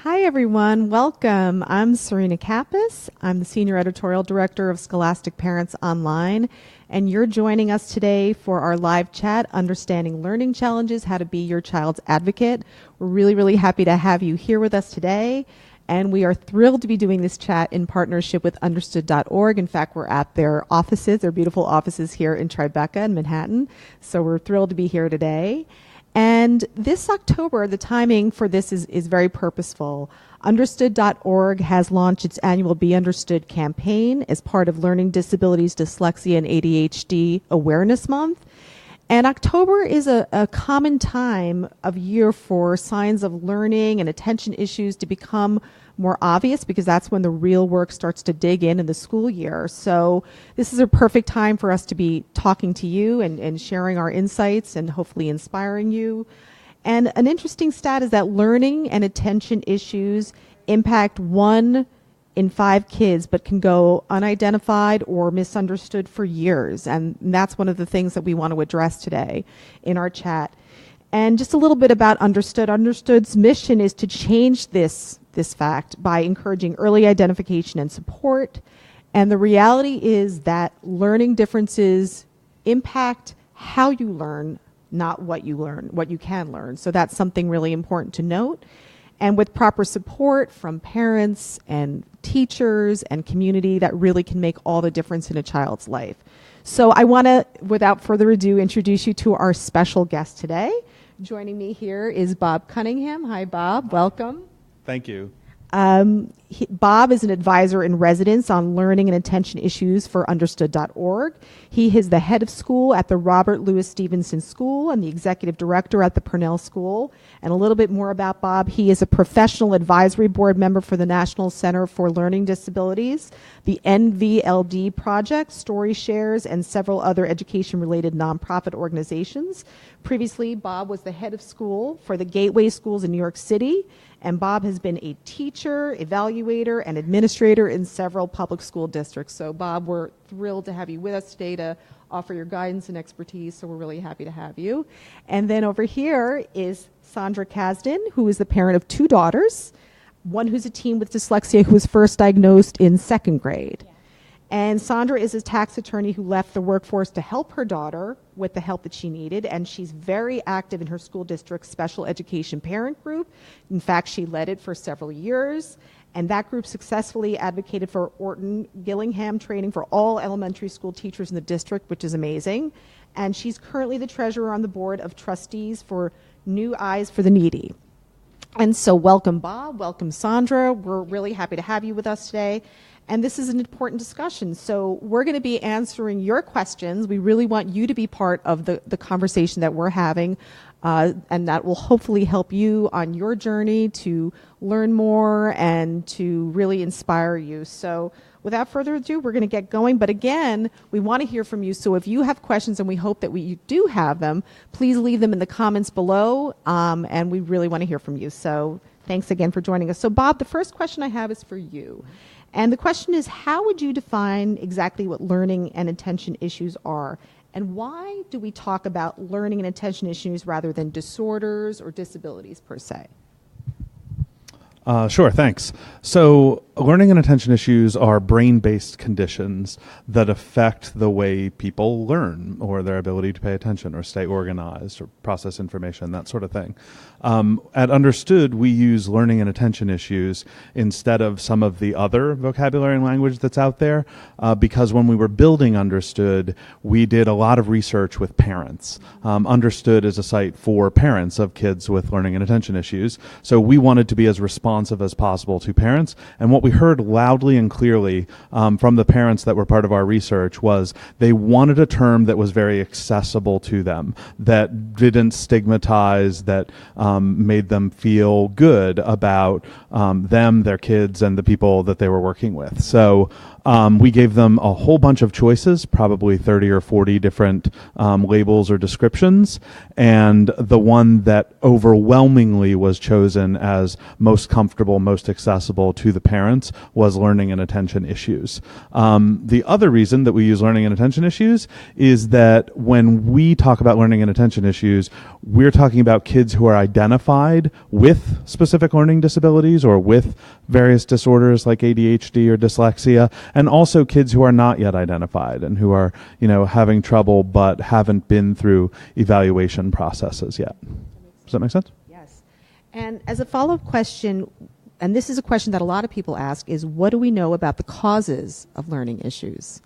Hi, everyone. Welcome. I'm Serena Kappas. I'm the Senior Editorial Director of Scholastic Parents Online, and you're joining us today for our live chat, Understanding Learning Challenges, How to Be Your Child's Advocate. We're really happy to have you here with us today, and we are thrilled to be doing this chat in partnership with Understood.org. In fact, we're at their offices, their beautiful offices here in Tribeca in Manhattan, so we're thrilled to be here today. And this October, the timing for this is very purposeful. Understood.org has launched its annual Be Understood campaign as part of Learning Disabilities, Dyslexia, and ADHD Awareness Month. And October is a common time of year for signs of learning and attention issues to become more obvious, because that's when the real work starts to dig in the school year. So this is a perfect time for us to be talking to you and sharing our insights and hopefully inspiring you. And an interesting stat is that learning and attention issues impact 1 in 5 kids, but can go unidentified or misunderstood for years. And that's one of the things that we want to address today in our chat. And just a little bit about Understood. Understood's mission is to change this fact by encouraging early identification and support. And the reality is that learning differences impact how you learn, not what you learn, what you can learn. So that's something really important to note. And with proper support from parents and teachers and community, that really can make all the difference in a child's life. So I want to, without further ado, introduce you to our special guest today. Joining me here is Bob Cunningham. Hi, Bob. Welcome. Thank you. Bob is an advisor in residence on learning and attention issues for Understood.org. He is the head of school at the Robert Louis Stevenson School and the executive director at the Purnell School. And a little bit more about Bob: he is a professional advisory board member for the National Center for Learning Disabilities, the NVLD Project, Story Shares, and several other education-related nonprofit organizations. Previously, Bob was the head of school for the Gateway Schools in New York City, and Bob has been a teacher, evaluator, and administrator in several public school districts. So, Bob, we're thrilled to have you with us today to offer your guidance and expertise, so we're really happy to have you. And then over here is Sandra Kasdan, who is the parent of 2 daughters, one who's a teen with dyslexia who was first diagnosed in 2nd grade. And Sandra is a tax attorney who left the workforce to help her daughter with the help that she needed, and she's very active in her school district's special education parent group. In fact, she led it for several years, and that group successfully advocated for Orton-Gillingham training for all elementary school teachers in the district, which is amazing. And she's currently the treasurer on the board of trustees for New Eyes for the Needy. And so welcome, Bob. Welcome, Sandra. We're really happy to have you with us today. And this is an important discussion. So we're going to be answering your questions. We really want you to be part of the conversation that we're having, and that will hopefully help you on your journey to learn more and to really inspire you. So without further ado, we're going to get going. But again, we want to hear from you. So if you have questions, and we hope that you do have them, please leave them in the comments below, and we really want to hear from you. So thanks again for joining us. So Bob, the first question I have is for you. And the question is, how would you define exactly what learning and attention issues are? And why do we talk about learning and attention issues rather than disorders or disabilities per se? Sure, thanks. So learning and attention issues are brain-based conditions that affect the way people learn, or their ability to pay attention or stay organized or process information, that sort of thing. At Understood, we use learning and attention issues instead of some of the other vocabulary and language that's out there, because when we were building Understood, we did a lot of research with parents. Understood is a site for parents of kids with learning and attention issues, so we wanted to be as responsive as possible to parents. And what we heard loudly and clearly from the parents that were part of our research was they wanted a term that was very accessible to them, that didn't stigmatize, that made them feel good about them, their kids, and the people that they were working with. So We gave them a whole bunch of choices, probably 30 or 40 different labels or descriptions, and the one that overwhelmingly was chosen as most comfortable, most accessible to the parents was learning and attention issues. The other reason that we use learning and attention issues is that when we talk about learning and attention issues, we're talking about kids who are identified with specific learning disabilities or with various disorders like ADHD or dyslexia, and also kids who are not yet identified and who are, having trouble but haven't been through evaluation processes yet. Does that make sense? Yes. And as a follow-up question, and this is a question that a lot of people ask, is what do we know about the causes of learning issues?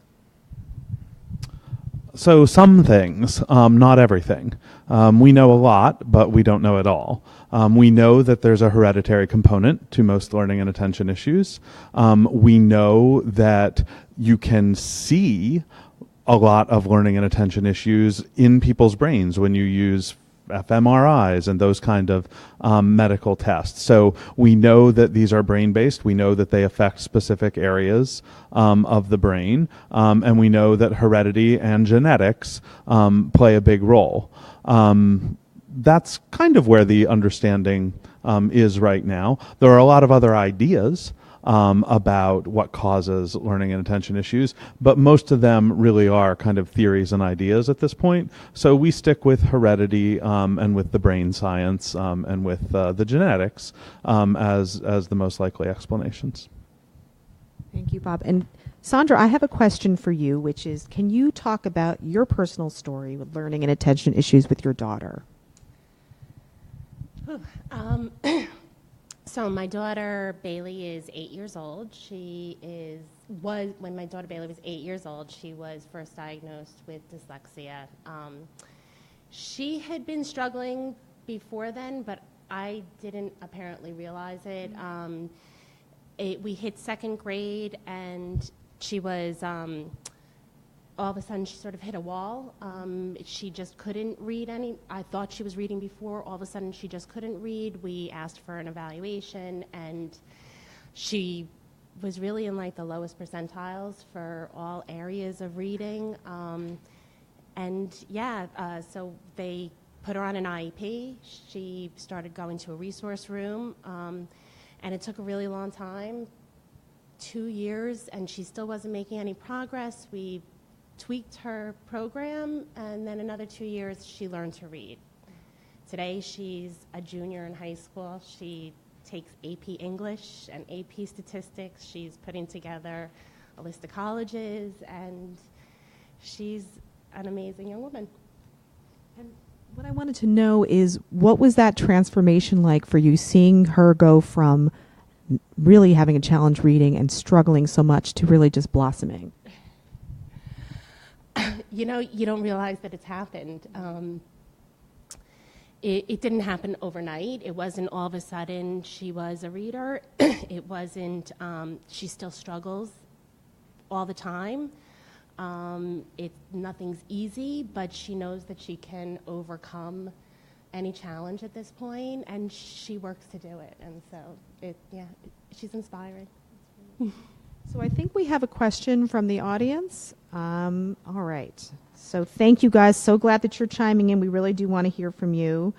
So some things, not everything. We know a lot, but we don't know it all. We know that there's a hereditary component to most learning and attention issues. We know that you can see a lot of learning and attention issues in people's brains when you use fMRIs and those kind of medical tests. So we know that these are brain-based. We know that they affect specific areas of the brain, and we know that heredity and genetics play a big role. That's kind of where the understanding is right now. There are a lot of other ideas about what causes learning and attention issues, but most of them really are kind of theories and ideas at this point. So we stick with heredity and with the brain science and with the genetics as the most likely explanations. Thank you, Bob. And Sandra, I have a question for you, which is, can you talk about your personal story with learning and attention issues with your daughter? So my daughter Bailey is 8 years old. When my daughter Bailey was 8 years old, she was first diagnosed with dyslexia. She had been struggling before then, but I didn't apparently realize it. We hit second grade, and she was all of a sudden she sort of hit a wall. She just couldn't read I thought she was reading before. All of a sudden she just couldn't read. We asked for an evaluation, and she was really in like the lowest percentiles for all areas of reading. So they put her on an IEP. She started going to a resource room, and it took a really long time, 2 years, and she still wasn't making any progress. We tweaked her program, and then another 2 years she learned to read. Today she's a junior in high school. She takes AP English and AP Statistics. She's putting together a list of colleges, and she's an amazing young woman. And what I wanted to know is, what was that transformation like for you, seeing her go from really having a challenge reading and struggling so much to really just blossoming? You don't realize that it's happened. It didn't happen overnight. It wasn't all of a sudden she was a reader. It wasn't, she still struggles all the time. Nothing's easy, but she knows that she can overcome any challenge at this point, and she works to do it. And so, she's inspiring. So I think we have a question from the audience. All right. So thank you guys. So glad that you're chiming in. We really do want to hear from you.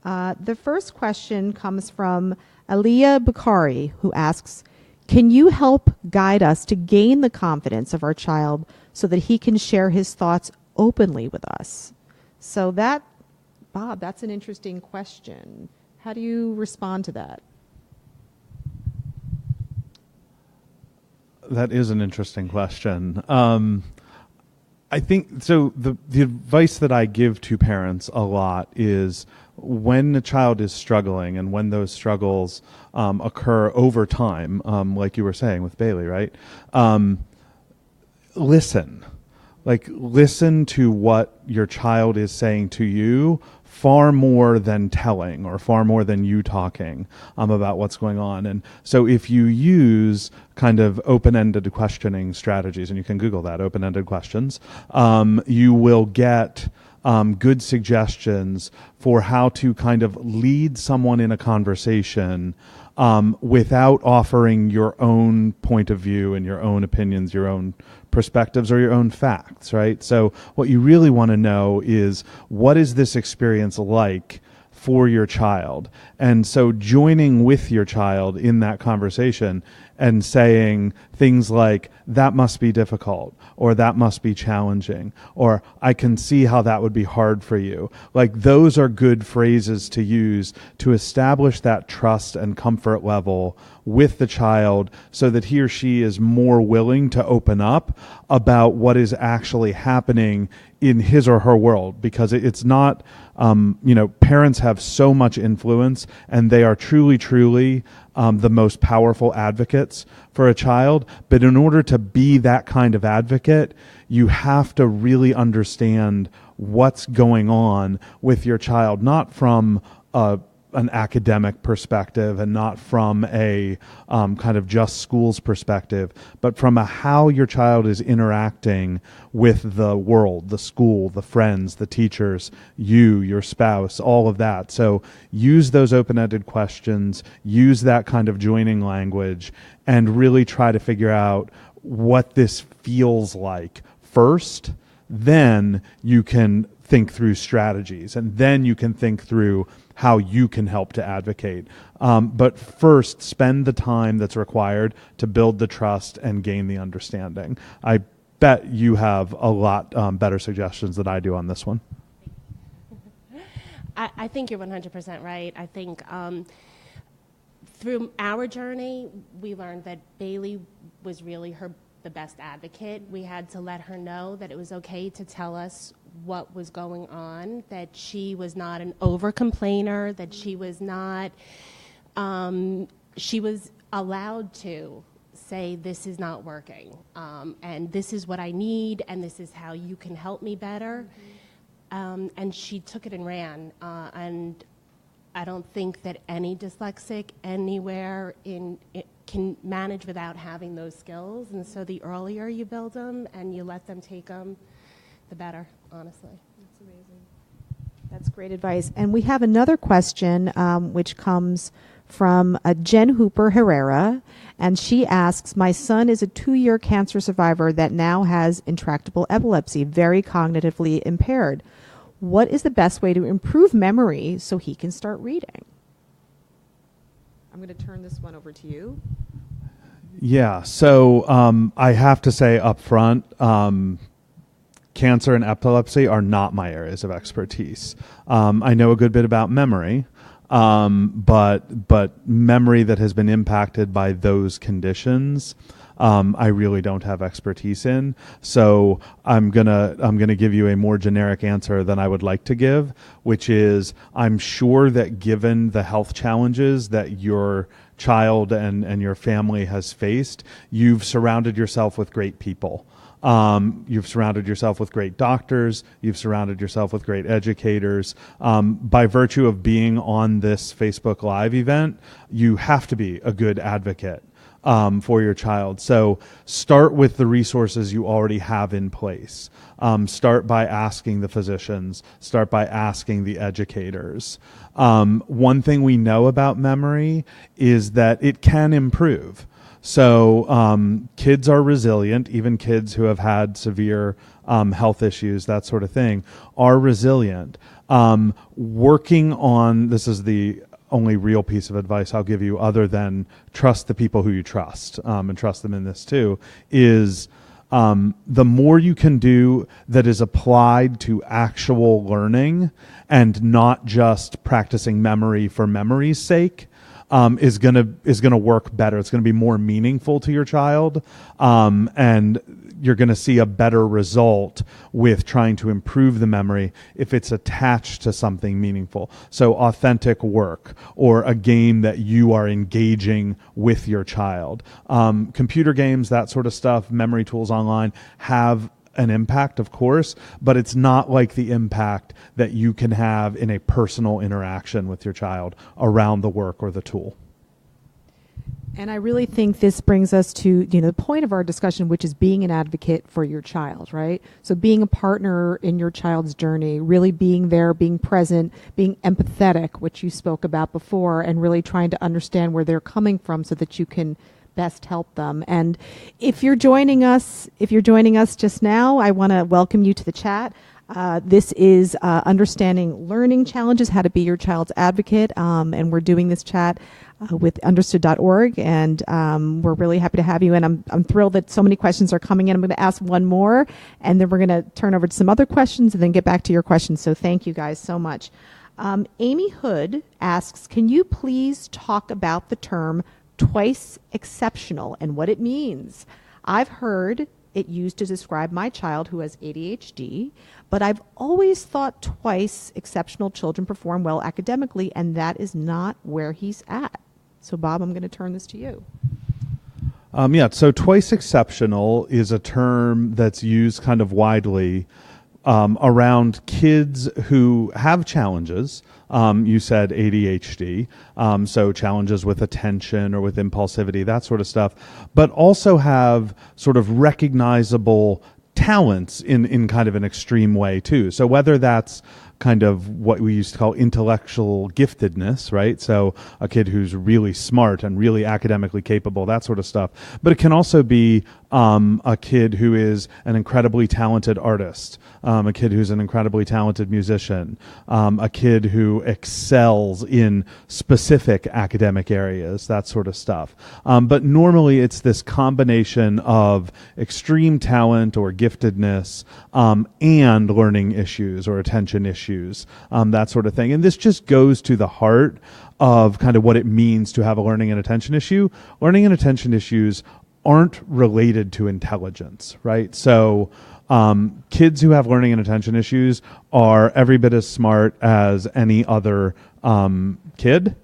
The first question comes from Aliyah Bukhari, who asks, can you help guide us to gain the confidence of our child so that he can share his thoughts openly with us? So Bob, that's an interesting question. How do you respond to that? That is an interesting question. I think so. The advice that I give to parents a lot is, when a child is struggling and when those struggles occur over time, like you were saying with Bailey, right? Listen. Listen to what your child is saying to you, far more than telling or far more than you talking about what's going on. And so if you use kind of open-ended questioning strategies, and you can Google that, open-ended questions, you will get good suggestions for how to kind of lead someone in a conversation without offering your own point of view and your own opinions, your own perspectives, or your own facts, right? So what you really want to know is, what is this experience like for your child? And so joining with your child in that conversation and saying things like, that must be difficult, or that must be challenging, or I can see how that would be hard for you. Like, those are good phrases to use to establish that trust and comfort level with the child, so that he or she is more willing to open up about what is actually happening in his or her world. Because it's not, parents have so much influence, and they are truly the most powerful advocates for a child. But in order to be that kind of advocate, you have to really understand what's going on with your child, not from an academic perspective and not from a kind of just schools perspective, but from a how your child is interacting with the world, the school, the friends, the teachers, you, your spouse, all of that. So use those open-ended questions, use that kind of joining language, and really try to figure out what this feels like first. Then you can think through strategies, and then you can think through how you can help to advocate. But first, spend the time that's required to build the trust and gain the understanding. I bet you have a lot better suggestions than I do on this one. I think you're 100% right. I think through our journey, we learned that Bailey was really the best advocate. We had to let her know that it was okay to tell us what was going on, that she was not an over-complainer, that she was not, she was allowed to say, this is not working, and this is what I need, and this is how you can help me better. And she took it and ran, and I don't think that any dyslexic anywhere can manage without having those skills. And so the earlier you build them and you let them take them, the better, honestly. That's amazing. That's great advice. And we have another question, which comes from Jen Hooper Herrera. And she asks, my son is a 2-year cancer survivor that now has intractable epilepsy, very cognitively impaired. What is the best way to improve memory so he can start reading? I'm going to turn this one over to you. Yeah, so I have to say up front, cancer and epilepsy are not my areas of expertise. I know a good bit about memory, but memory that has been impacted by those conditions, I really don't have expertise in. So I'm gonna give you a more generic answer than I would like to give, which is, I'm sure that given the health challenges that your child and your family has faced, you've surrounded yourself with great people. You've surrounded yourself with great doctors. You've surrounded yourself with great educators. By virtue of being on this Facebook Live event, you have to be a good advocate for your child. So start with the resources you already have in place. Start by asking the physicians. Start by asking the educators. One thing we know about memory is that it can improve. So kids are resilient, even kids who have had severe health issues, that sort of thing, are resilient. Working on, this is the only real piece of advice I'll give you other than trust the people who you trust, and trust them in this too, is the more you can do that is applied to actual learning and not just practicing memory for memory's sake, is gonna work better. It's gonna be more meaningful to your child, and you're gonna see a better result with trying to improve the memory if it's attached to something meaningful. So authentic work or a game that you are engaging with your child. Computer games, that sort of stuff, memory tools online have an impact, of course, but it's not like the impact that you can have in a personal interaction with your child around the work or the tool. And I really think this brings us to, the point of our discussion, which is being an advocate for your child, right? So being a partner in your child's journey, really being there, being present, being empathetic, which you spoke about before, and really trying to understand where they're coming from so that you can best help them. And if you're joining us just now, I want to welcome you to the chat. This is Understanding Learning Challenges, How to Be Your Child's Advocate, and we're doing this chat with understood.org, and we're really happy to have you. And I'm thrilled that so many questions are coming in. I'm going to ask one more, and then we're going to turn over to some other questions and then get back to your questions. So thank you guys so much. Amy Hood asks, can you please talk about the term twice exceptional and what it means? I've heard it used to describe my child who has ADHD, but I've always thought twice exceptional children perform well academically, and that is not where he's at. So, Bob, I'm going to turn this to you. So twice exceptional is a term that's used kind of widely around kids who have challenges. You said ADHD, so challenges with attention or with impulsivity, that sort of stuff, but also have sort of recognizable talents in kind of an extreme way too. So whether that's kind of what we used to call intellectual giftedness, right? So a kid who's really smart and really academically capable, that sort of stuff. But it can also be a kid who is an incredibly talented artist, a kid who's an incredibly talented musician, a kid who excels in specific academic areas, that sort of stuff. But normally it's this combination of extreme talent or giftedness and learning issues or attention issues, that sort of thing. And this just goes to the heart of kind of what it means to have a learning and attention issue. Learning and attention issues aren't related to intelligence, right? So kids who have learning and attention issues are every bit as smart as any other kid,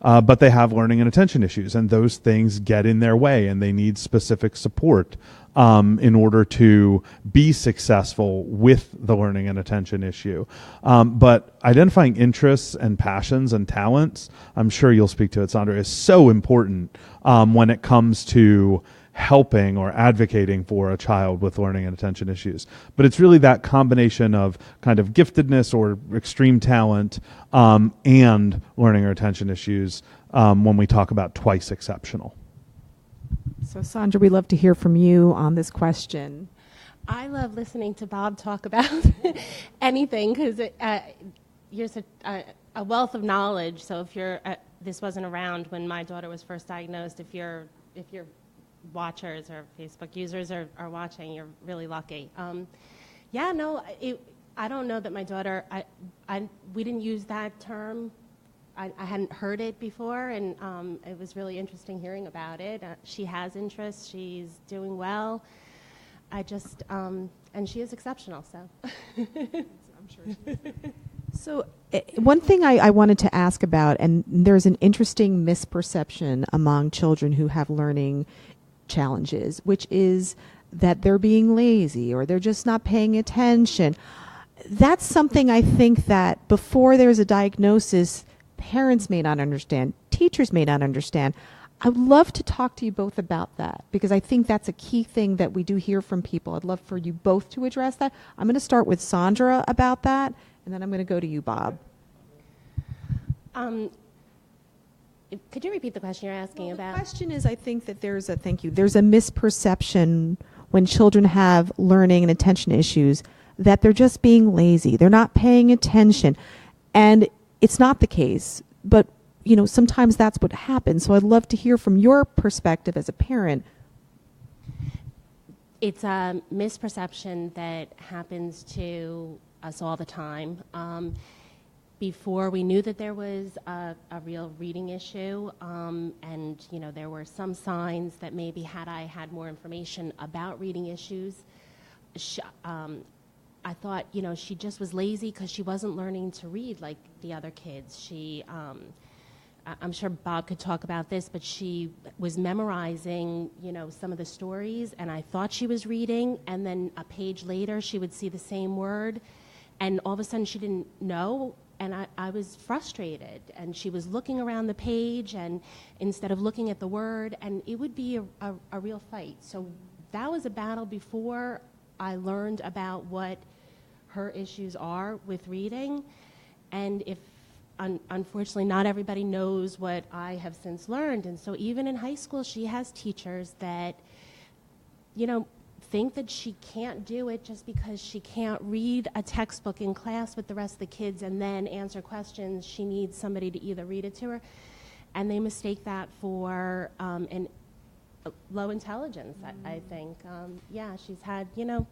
but they have learning and attention issues, and those things get in their way, and they need specific support in order to be successful with the learning and attention issue. But identifying interests and passions and talents, I'm sure you'll speak to it, Sandra, is so important when it comes to helping or advocating for a child with learning and attention issues. But it's really that combination of kind of giftedness or extreme talent and learning or attention issues when we talk about twice exceptional. So, Sandra, we'd love to hear from you on this question. I love listening to Bob talk about anything because you're such a wealth of knowledge. So if you're this wasn't around when my daughter was first diagnosed, if your watchers or Facebook users are watching, you're really lucky. I don't know that my daughter, we didn't use that term. I hadn't heard it before, and it was really interesting hearing about it. She has interests. She's doing well. And she is exceptional, so. I'm sure she is. So one thing I wanted to ask about, and there's an interesting misperception among children who have learning challenges, which is that they're being lazy or they're just not paying attention. That's something I think that before there's a diagnosis, parents may not understand, teachers may not understand. I would love to talk to you both about that because I think that's a key thing that we do hear from people. I'd love for you both to address that. I'm going to start with Sandra about that, and then I'm going to go to you, Bob. Could you repeat the question you're asking about? The question is, I think that there's a misperception when children have learning and attention issues that they're just being lazy. They're not paying attention. And it's not the case, but sometimes that's what happens. So I'd love to hear from your perspective as a parent. It's a misperception that happens to us all the time. Before we knew that there was a real reading issue, and there were some signs that maybe had I had more information about reading issues, I thought, she just was lazy because she wasn't learning to read like the other kids. She, I'm sure Bob could talk about this, but she was memorizing, some of the stories, and I thought she was reading, and then a page later she would see the same word, and all of a sudden she didn't know and I was frustrated, and she was looking around the page and instead of looking at the word, and it would be a real fight. So that was a battle before I learned about what her issues are with reading. And if unfortunately not everybody knows what I have since learned, and so even in high school she has teachers that, you know, think that she can't do it just because she can't read a textbook in class with the rest of the kids and then answer questions. She needs somebody to either read it to her, and they mistake that for an low intelligence. I think yeah, she's had, you know,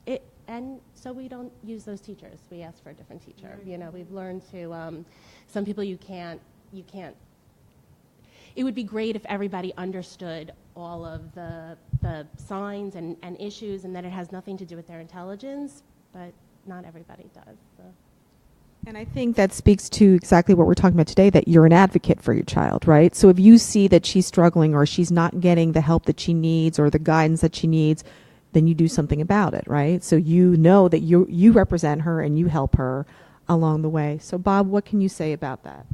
it, and so we don't use those teachers. We ask for a different teacher. You know, we've learned to some people you can't. It would be great if everybody understood all of the signs and issues, and that it has nothing to do with their intelligence, but not everybody does. So. And I think that speaks to exactly what we're talking about today, that you're an advocate for your child, right? So if you see that she's struggling or she's not getting the help that she needs or the guidance that she needs, then you do something about it, right? So you know that you represent her and you help her along the way. So Bob, what can you say about that?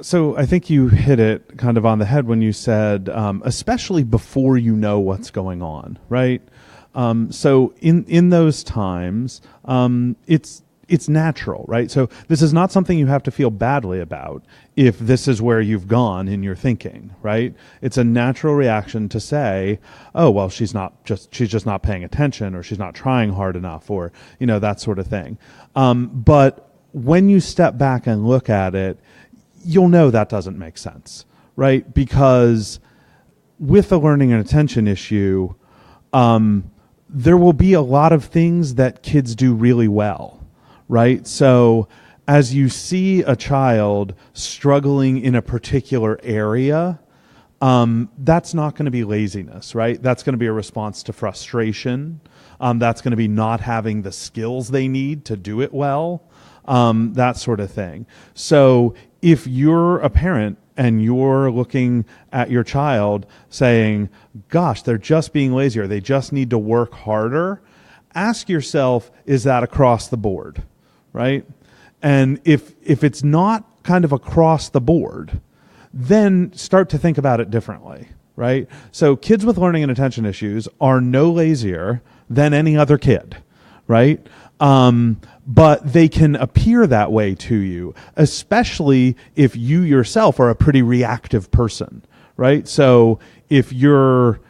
So I think you hit it kind of on the head when you said, especially before you know what's going on, right? So in those times, it's natural, right? So this is not something you have to feel badly about if this is where you've gone in your thinking, right? It's a natural reaction to say, oh, well, she's just not paying attention, or she's not trying hard enough, or, you know, that sort of thing. But when you step back and look at it, you'll know that doesn't make sense, right? Because with a learning and attention issue, there will be a lot of things that kids do really well, right? So as you see a child struggling in a particular area, that's not going to be laziness, right? That's going to be a response to frustration. That's going to be not having the skills they need to do it well, that sort of thing. So if you're a parent and you're looking at your child saying, gosh, they're just being lazier, they just need to work harder, ask yourself, is that across the board, right? And if it's not kind of across the board, then start to think about it differently, right? So kids with learning and attention issues are no lazier than any other kid, right? But they can appear that way to you, especially if you yourself are a pretty reactive person, right? So if you're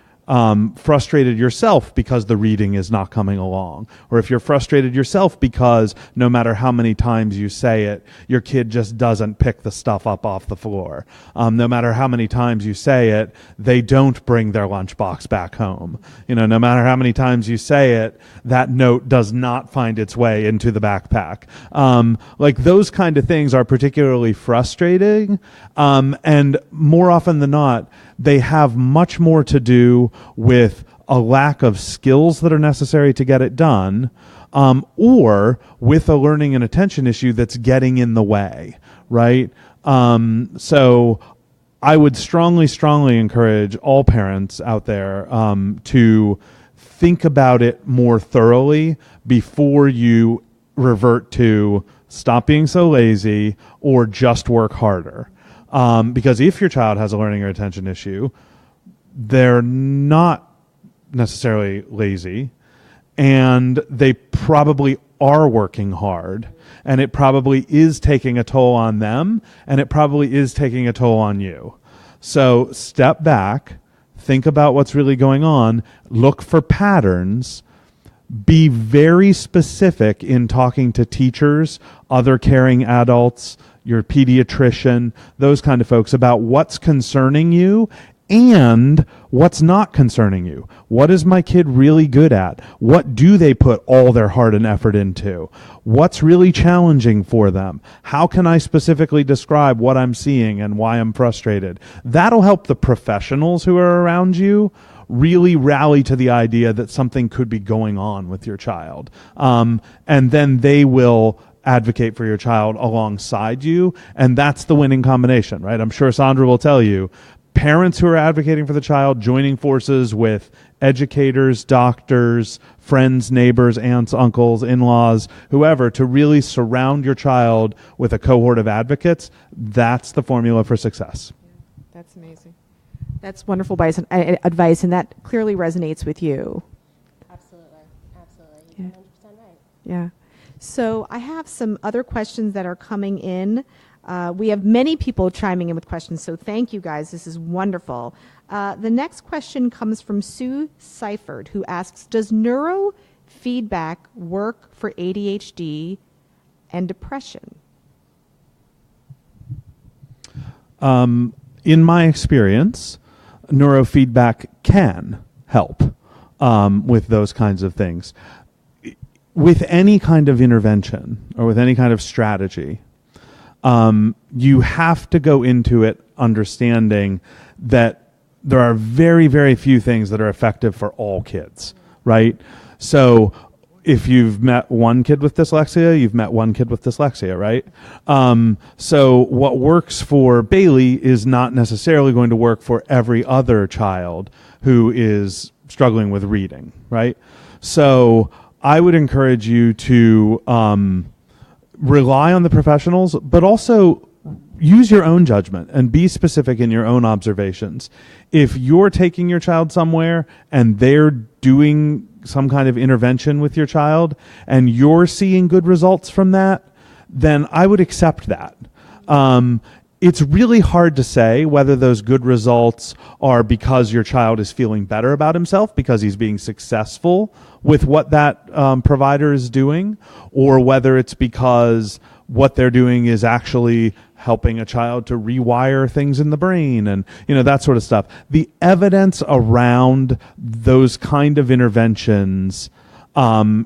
frustrated yourself because the reading is not coming along, or if you're frustrated yourself because no matter how many times you say it, your kid just doesn't pick the stuff up off the floor. No matter how many times you say it, they don't bring their lunchbox back home. You know, no matter how many times you say it, that note does not find its way into the backpack. Like those kind of things are particularly frustrating, and more often than not, they have much more to do with a lack of skills that are necessary to get it done, or with a learning and attention issue that's getting in the way, right? So I would strongly, strongly encourage all parents out there to think about it more thoroughly before you revert to stop being so lazy or just work harder. Because if your child has a learning or attention issue, they're not necessarily lazy, and they probably are working hard, and it probably is taking a toll on them, and it probably is taking a toll on you. So step back, think about what's really going on, look for patterns, be very specific in talking to teachers, other caring adults, your pediatrician, those kind of folks, about what's concerning you and what's not concerning you. What is my kid really good at? What do they put all their heart and effort into? What's really challenging for them? How can I specifically describe what I'm seeing and why I'm frustrated? That'll help the professionals who are around you really rally to the idea that something could be going on with your child. And then they will advocate for your child alongside you, and that's the winning combination, right? I'm sure Sandra will tell you, parents who are advocating for the child, joining forces with educators, doctors, friends, neighbors, aunts, uncles, in-laws, whoever, to really surround your child with a cohort of advocates. That's the formula for success. That's amazing. That's wonderful advice, and that clearly resonates with you. Absolutely. Yeah. You're 100% right. Yeah. So I have some other questions that are coming in. We have many people chiming in with questions, so thank you guys. This is wonderful. The next question comes from Sue Seifert, who asks, does neurofeedback work for ADHD and depression? In my experience, neurofeedback can help with those kinds of things. With any kind of intervention or with any kind of strategy, you have to go into it understanding that there are very, very few things that are effective for all kids, right? So if you've met one kid with dyslexia, you've met one kid with dyslexia, right? So what works for Bailey is not necessarily going to work for every other child who is struggling with reading, right? So I would encourage you to rely on the professionals, but also use your own judgment and be specific in your own observations. If you're taking your child somewhere and they're doing some kind of intervention with your child and you're seeing good results from that, then I would accept that. It's really hard to say whether those good results are because your child is feeling better about himself because he's being successful with what that provider is doing, or whether it's because what they're doing is actually helping a child to rewire things in the brain and that sort of stuff. The evidence around those kind of interventions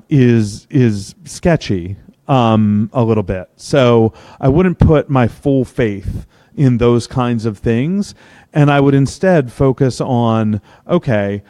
is sketchy a little bit. So I wouldn't put my full faith in those kinds of things, and I would instead focus on, okay,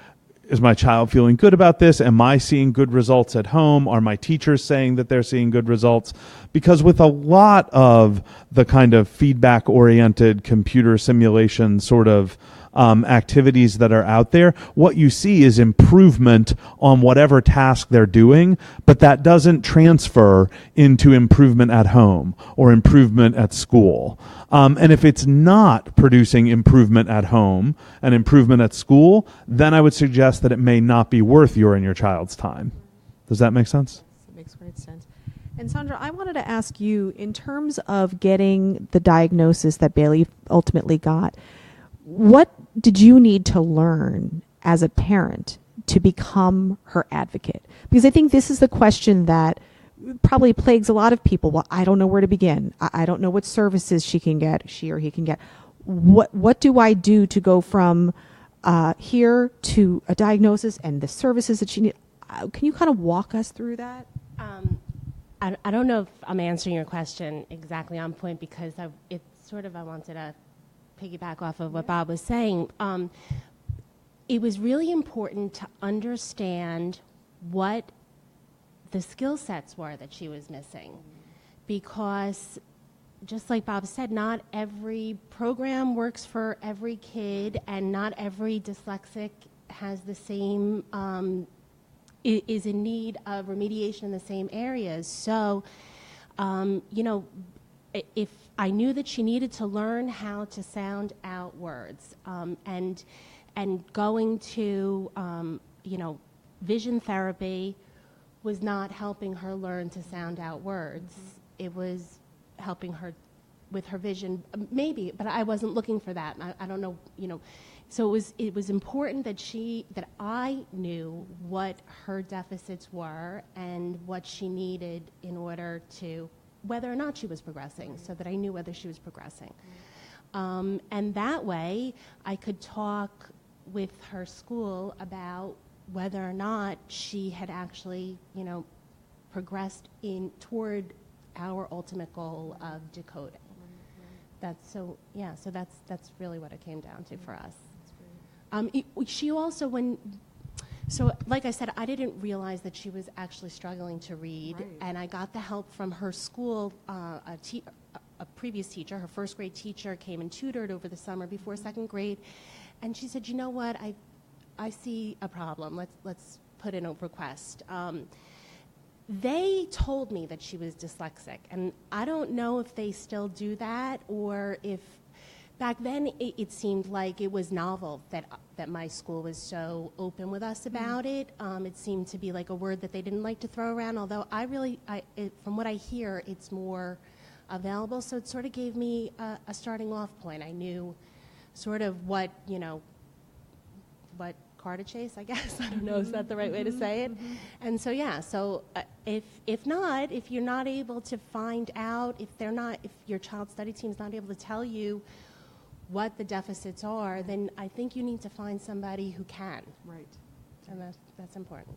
is my child feeling good about this? Am I seeing good results at home? Are my teachers saying that they're seeing good results? Because with a lot of the kind of feedback-oriented computer simulation sort of activities that are out there, what you see is improvement on whatever task they're doing, but that doesn't transfer into improvement at home or improvement at school. And if it's not producing improvement at home and improvement at school, then I would suggest that it may not be worth your and your child's time. Does that make sense? That makes great sense. And Sandra, I wanted to ask you, in terms of getting the diagnosis that Bailey ultimately got, what did you need to learn as a parent to become her advocate? Because I think this is the question that probably plagues a lot of people. Well, I don't know where to begin. I don't know what services she or he can get. What do I do to go from here to a diagnosis and the services that she needs? Can you kind of walk us through that? I don't know if I'm answering your question exactly on point, because I wanted to piggyback off of what Bob was saying. It was really important to understand what the skill sets were that she was missing, because just like Bob said, not every program works for every kid, and not every dyslexic has the same is in need of remediation in the same areas. So, if I knew that she needed to learn how to sound out words, and going to vision therapy was not helping her learn to sound out words. Mm-hmm. It was helping her with her vision, maybe, but I wasn't looking for that. I don't know, So it was important that I knew what her deficits were and what she needed in order to, whether or not she was progressing, so that I knew whether she was progressing. And that way I could talk with her school about whether or not she had actually, progressed toward our ultimate goal of decoding. That's really what it came down to for us. She also, like I said, I didn't realize that she was actually struggling to read, right. And I got the help from her school. A previous teacher, her first grade teacher, came and tutored over the summer before second grade, and she said, "You know what? I see a problem. Let's put in a request. They told me that she was dyslexic, and I don't know if they still do that, or if back then it seemed like it was novel that my school was so open with us about it. It seemed to be like a word that they didn't like to throw around, although from what I hear, it's more available. So it sort of gave me a starting off point. I knew sort of what car to chase, I guess. I don't know, is that the right way to say it? And so, if you're not able to find out, if your child study team's not able to tell you what the deficits are, then I think you need to find somebody who can. Right. And that's important.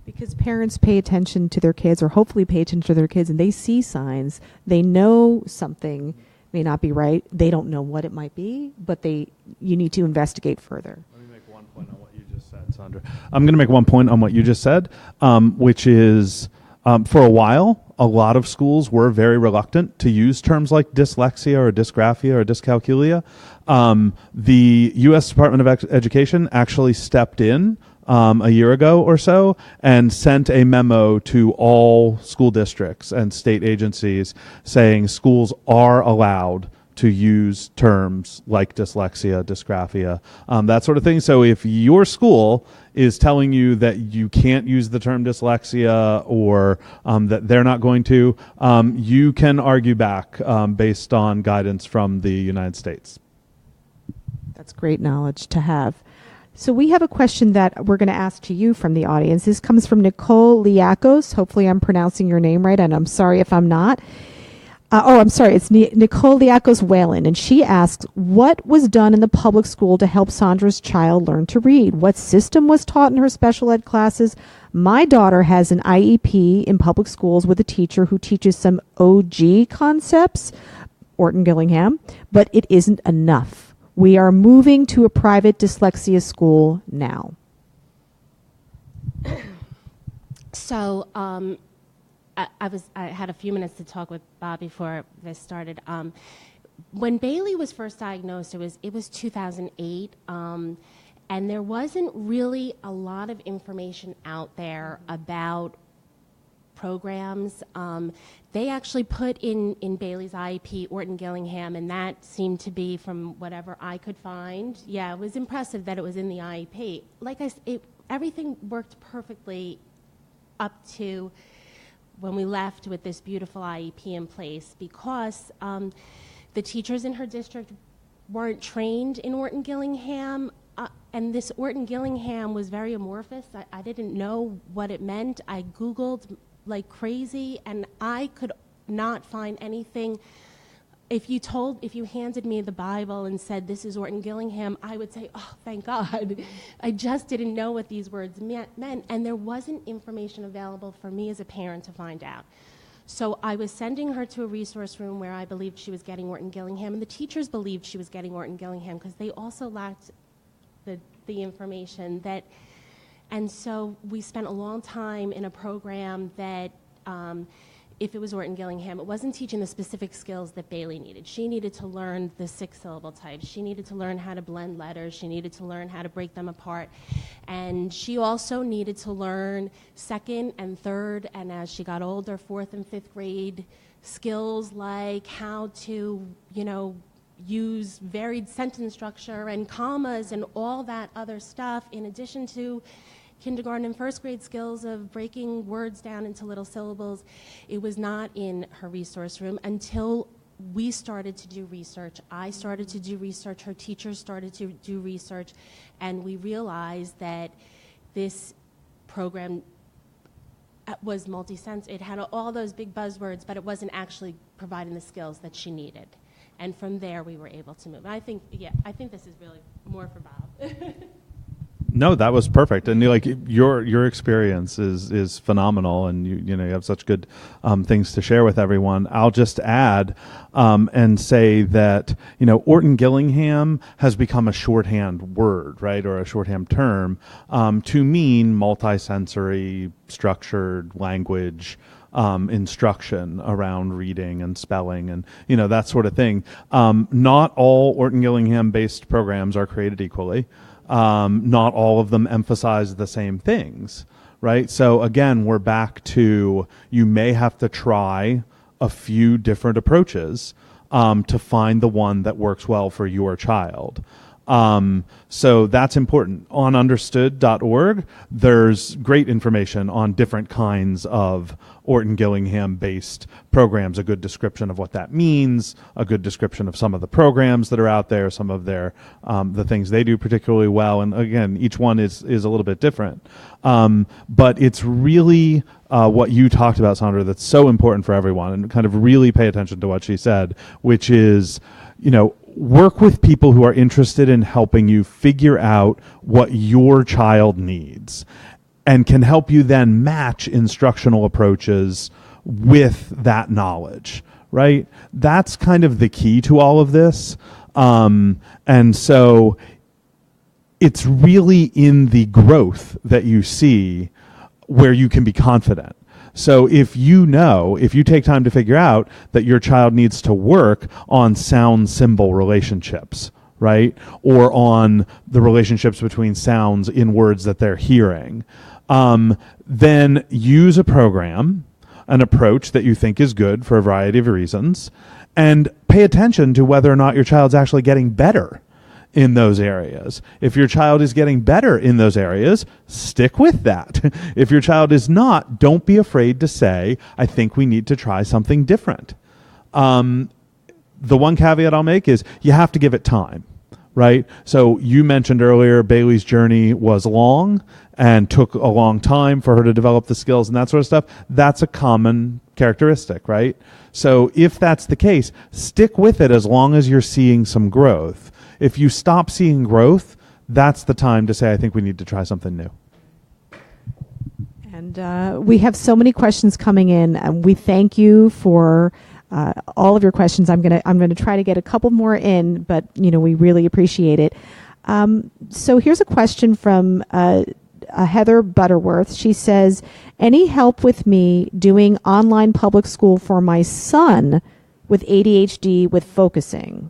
Because parents pay attention to their kids, or hopefully pay attention to their kids, and they see signs. They know something may not be right. They don't know what it might be, but you need to investigate further. Let me make one point on what you just said, Sandra. I'm going to make one point on what you just said, which is for a while, a lot of schools were very reluctant to use terms like dyslexia or dysgraphia or dyscalculia. The U.S. Department of Education actually stepped in a year ago or so and sent a memo to all school districts and state agencies saying schools are allowed to use terms like dyslexia, dysgraphia, that sort of thing. So if your school is telling you that you can't use the term dyslexia, or that they're not going to, you can argue back based on guidance from the United States. That's great knowledge to have. So we have a question that we're going to ask to you from the audience. This comes from Nicole Liakos. Hopefully I'm pronouncing your name right, and I'm sorry if I'm not. I'm sorry, it's Nicole Liakos Whalen, and she asks, what was done in the public school to help Sandra's child learn to read? What system was taught in her special ed classes? My daughter has an IEP in public schools with a teacher who teaches some OG concepts, Orton-Gillingham, but it isn't enough. We are moving to a private dyslexia school now. So, I had a few minutes to talk with Bob before this started. When Bailey was first diagnosed, it was 2008, and there wasn't really a lot of information out there about programs. They actually put in Bailey's IEP Orton-Gillingham, and that seemed to be, from whatever I could find, it was impressive that it was in the IEP. Like I said, everything worked perfectly up to when we left with this beautiful IEP in place, because the teachers in her district weren't trained in Orton-Gillingham, and this Orton-Gillingham was very amorphous. I didn't know what it meant. I Googled like crazy, and I could not find anything. If you handed me the Bible and said, this is Orton-Gillingham, I would say, oh, thank God. I just didn't know what these words meant, and there wasn't information available for me as a parent to find out. So I was sending her to a resource room where I believed she was getting Orton-Gillingham, and the teachers believed she was getting Orton-Gillingham because they also lacked the information that, and so we spent a long time in a program that, if it was Orton-Gillingham, it wasn't teaching the specific skills that Bailey needed. She needed to learn the 6-syllable types. She needed to learn how to blend letters. She needed to learn how to break them apart. And she also needed to learn 2nd and 3rd, and as she got older, 4th and 5th grade skills like how to, use varied sentence structure and commas and all that other stuff, in addition to kindergarten and 1st grade skills of breaking words down into little syllables. It was not in her resource room until we started to do research. I started to do research, her teachers started to do research, and we realized that this program was multi-sense. It had all those big buzzwords, but it wasn't actually providing the skills that she needed. And from there, we were able to move. I think this is really more for Bob. No, that was perfect, and your experience is phenomenal, and you have such good things to share with everyone. I'll just add and say that Orton-Gillingham has become a shorthand word, right, or a shorthand term to mean multisensory, structured language instruction around reading and spelling and that sort of thing. Not all Orton-Gillingham based programs are created equally. Not all of them emphasize the same things, right? So again, we're back to, you may have to try a few different approaches to find the one that works well for your child. So that's important. On understood.org, there's great information on different kinds of Orton-Gillingham based programs, a good description of what that means, a good description of some of the programs that are out there, some of their, the things they do particularly well. And again, each one is a little bit different. But it's really, what you talked about, Sandra, that's so important for everyone, and kind of really pay attention to what she said, which is, work with people who are interested in helping you figure out what your child needs and can help you then match instructional approaches with that knowledge, right? That's kind of the key to all of this. And so it's really in the growth that you see where you can be confident. So if you take time to figure out that your child needs to work on sound symbol relationships, right? Or on the relationships between sounds in words that they're hearing, then use a program, an approach that you think is good for a variety of reasons, and pay attention to whether or not your child's actually getting better in those areas. If your child is getting better in those areas, stick with that. If your child is not, don't be afraid to say, I think we need to try something different. The one caveat I'll make is you have to give it time, right? So you mentioned earlier Bailey's journey was long and took a long time for her to develop the skills and that sort of stuff. That's a common characteristic, right? So if that's the case, stick with it as long as you're seeing some growth. If you stop seeing growth, that's the time to say, I think we need to try something new. And we have so many questions coming in, and we thank you for all of your questions. I'm gonna try to get a couple more in, but we really appreciate it. So here's a question from Heather Butterworth. She says, "Any help with me doing online public school for my son with ADHD with focusing?"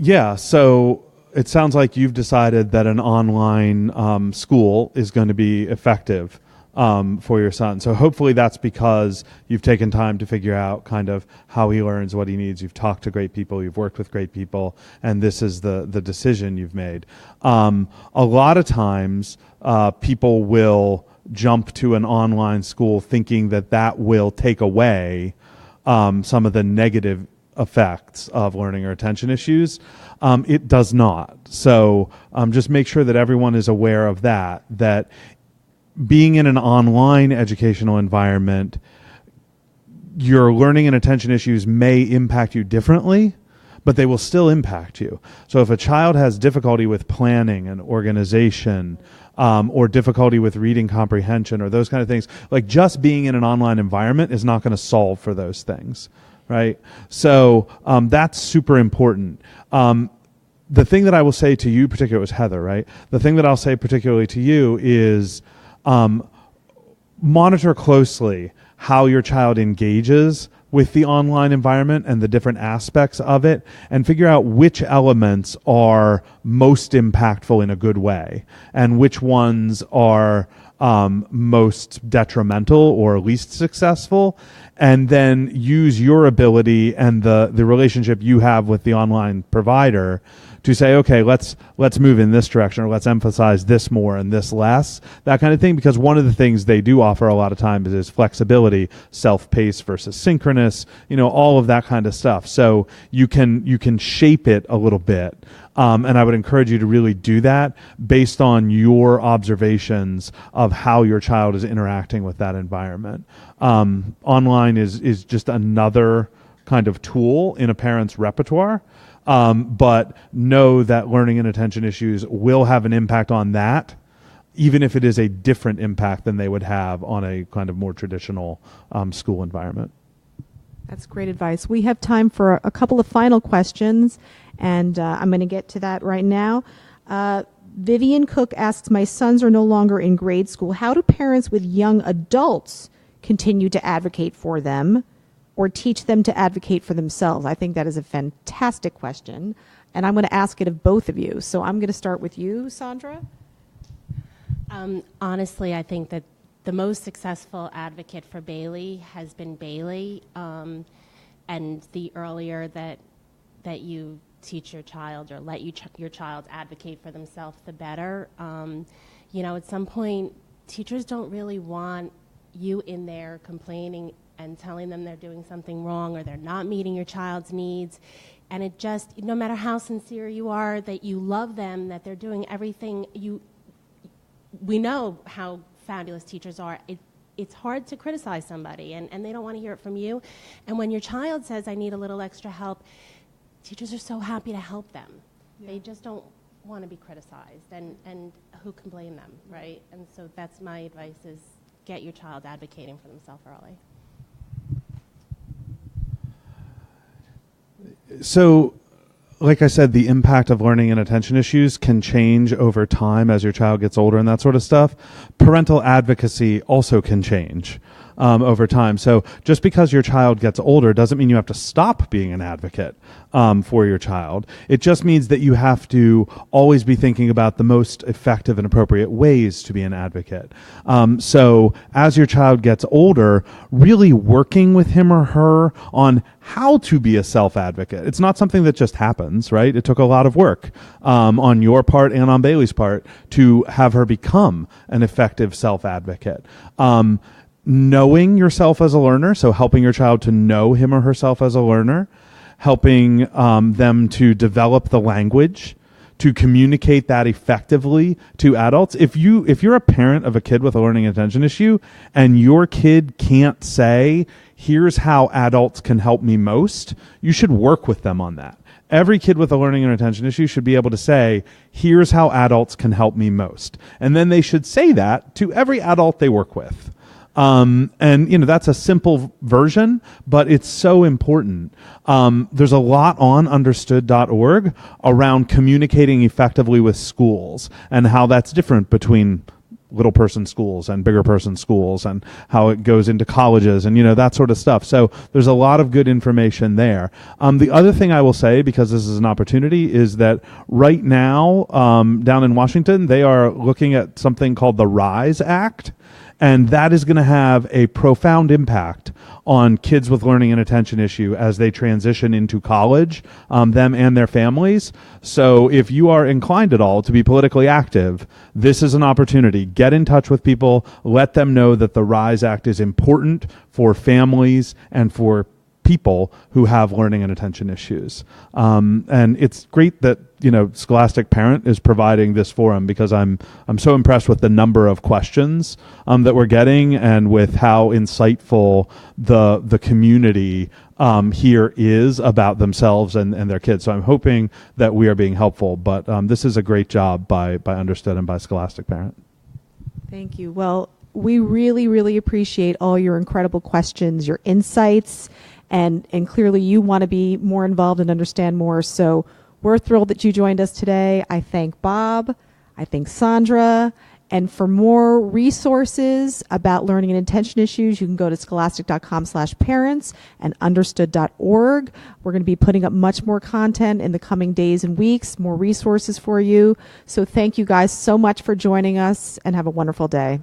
Yeah, so it sounds like you've decided that an online school is going to be effective for your son. So hopefully that's because you've taken time to figure out kind of how he learns, what he needs. You've talked to great people, you've worked with great people, and this is the decision you've made. A lot of times people will jump to an online school thinking that will take away some of the negative effects of learning or attention issues. It does not. So just make sure that everyone is aware of that being in an online educational environment, your learning and attention issues may impact you differently, but they will still impact you. So if a child has difficulty with planning and organization, or difficulty with reading comprehension or those kind of things, like just being in an online environment is not going to solve for those things. Right? So that's super important. The thing that I will say to you, particularly, it was Heather, right? The thing that I'll say particularly to you is monitor closely how your child engages with the online environment and the different aspects of it, and figure out which elements are most impactful in a good way and which ones are most detrimental or least successful, and then use your ability and the relationship you have with the online provider to say, okay, let's move in this direction, or let's emphasize this more and this less, that kind of thing. Because one of the things they do offer a lot of times is flexibility, self-paced versus synchronous, all of that kind of stuff. So you can shape it a little bit. And I would encourage you to really do that based on your observations of how your child is interacting with that environment. Online is just another kind of tool in a parent's repertoire. But know that learning and attention issues will have an impact on that, even if it is a different impact than they would have on a kind of more traditional school environment. That's great advice. We have time for a couple of final questions, and I'm going to get to that right now. Vivian Cook asks, my sons are no longer in grade school. How do parents with young adults continue to advocate for them or teach them to advocate for themselves? I think that is a fantastic question, and I'm going to ask it of both of you. So I'm going to start with you, Sandra. Honestly, I think that the most successful advocate for Bailey has been Bailey, and the earlier that you teach your child or let your child advocate for themselves, the better. At some point, teachers don't really want you in there complaining and telling them they're doing something wrong or they're not meeting your child's needs. And it just, no matter how sincere you are, that you love them, that they're doing everything we know how fabulous teachers are. It's hard to criticize somebody, and they don't want to hear it from you. And when your child says, I need a little extra help, teachers are so happy to help them. Yeah. They just don't want to be criticized, and who can blame them, right? And so that's my advice, is get your child advocating for themselves early. So, like I said, the impact of learning and attention issues can change over time as your child gets older and that sort of stuff. Parental advocacy also can change over time. So just because your child gets older doesn't mean you have to stop being an advocate for your child. It just means that you have to always be thinking about the most effective and appropriate ways to be an advocate. So as your child gets older, really working with him or her on how to be a self-advocate. It's not something that just happens, right? It took a lot of work on your part and on Bailey's part to have her become an effective self-advocate. Knowing yourself as a learner, so helping your child to know him or herself as a learner, helping them to develop the language to communicate that effectively to adults. If you're a parent of a kid with a learning and attention issue and your kid can't say, here's how adults can help me most, you should work with them on that. Every kid with a learning and attention issue should be able to say, here's how adults can help me most. And then they should say that to every adult they work with. And that's a simple version, but it's so important. There's a lot on understood.org around communicating effectively with schools and how that's different between little person schools and bigger person schools and how it goes into colleges and, that sort of stuff. So there's a lot of good information there. The other thing I will say, because this is an opportunity, is that right now, down in Washington, they are looking at something called the RISE Act. And that is going to have a profound impact on kids with learning and attention issue as they transition into college, them and their families. So if you are inclined at all to be politically active, this is an opportunity. Get in touch with people. Let them know that the RISE Act is important for families and for people who have learning and attention issues. And it's great that Scholastic Parent is providing this forum, because I'm so impressed with the number of questions that we're getting and with how insightful the community here is about themselves and their kids. So I'm hoping that we are being helpful. But this is a great job by Understood and by Scholastic Parent. Thank you. Well, we really, really appreciate all your incredible questions, your insights, and clearly you want to be more involved and understand more. So we're thrilled that you joined us today. I thank Bob. I thank Sandra. And for more resources about learning and attention issues, you can go to scholastic.com/parents and understood.org. We're going to be putting up much more content in the coming days and weeks, more resources for you. So thank you guys so much for joining us, and have a wonderful day.